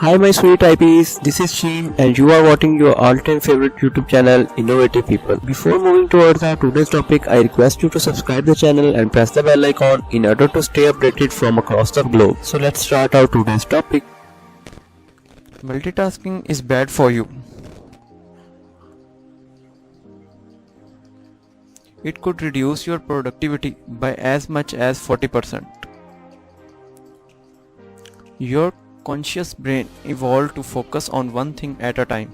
Hi my sweet IPs, this is Sheen and you are watching your all-time favorite YouTube channel Innovative People. Before moving towards our today's topic, I request you to subscribe the channel and press the bell icon in order to stay updated from across the globe. So let's start our today's topic. Multitasking is bad for you. It could reduce your productivity by as much as 40%. Your conscious brain evolved to focus on one thing at a time.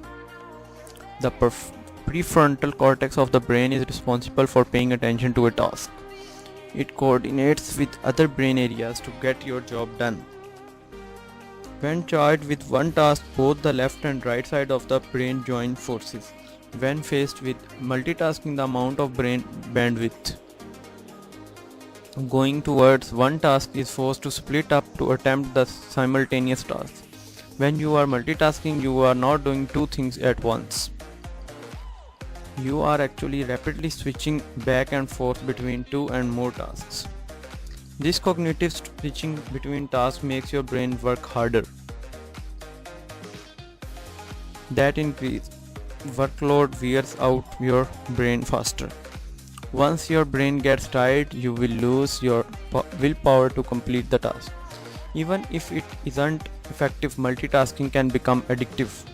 The prefrontal cortex of the brain is responsible for paying attention to a task. It coordinates with other brain areas to get your job done. When charged with one task, both the left and right side of the brain join forces. When faced with multitasking, the amount of brain bandwidth going towards one task is forced to split up to attempt the simultaneous task. When you are multitasking, you are not doing two things at once. You are actually rapidly switching back and forth between two and more tasks. This cognitive switching between tasks makes your brain work harder. That increased workload wears out your brain faster. Once your brain gets tired, you will lose your willpower to complete the task. Even if it isn't effective, multitasking can become addictive.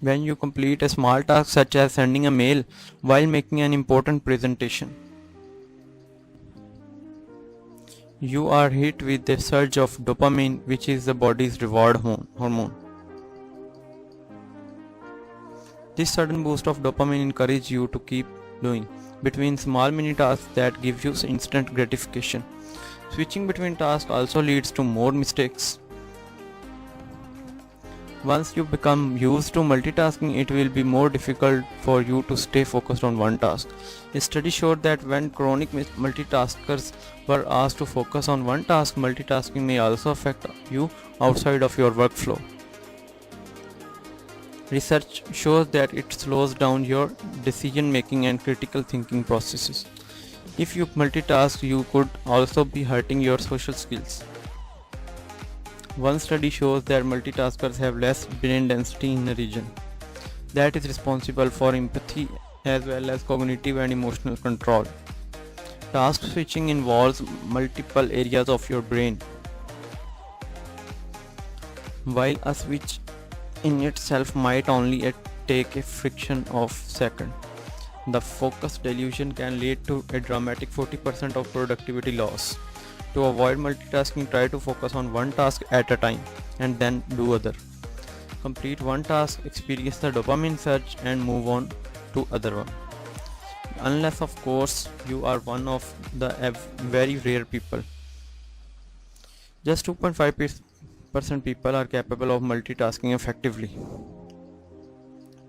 When you complete a small task such as sending a mail while making an important presentation, you are hit with a surge of dopamine, which is the body's reward hormone. This sudden boost of dopamine encourages you to keep doing between small mini tasks that give you instant gratification. Switching between tasks also leads to more mistakes. Once you become used to multitasking, it will be more difficult for you to stay focused on one task. A study showed that when chronic multitaskers were asked to focus on one task, multitasking may also affect you outside of your workflow. Research shows that it slows down your decision making and critical thinking processes. If you multitask, you could also be hurting your social skills. One study shows that multitaskers have less brain density in a region that is responsible for empathy as well as cognitive and emotional control. Task switching involves multiple areas of your brain, while a switch in itself might only take a fraction of a second. The focus delusion can lead to a dramatic 40% of productivity loss. To avoid multitasking, try to focus on one task at a time and then do other. Complete one task, experience the dopamine surge and move on to other one. Unless of course you are one of the very rare people. Just 2.5% people are capable of multitasking effectively.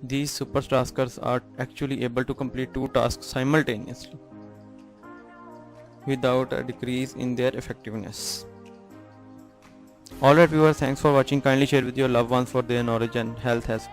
These supertaskers are actually able to complete two tasks simultaneously without a decrease in their effectiveness. Alright viewers, thanks for watching. Kindly share with your loved ones for their knowledge and health as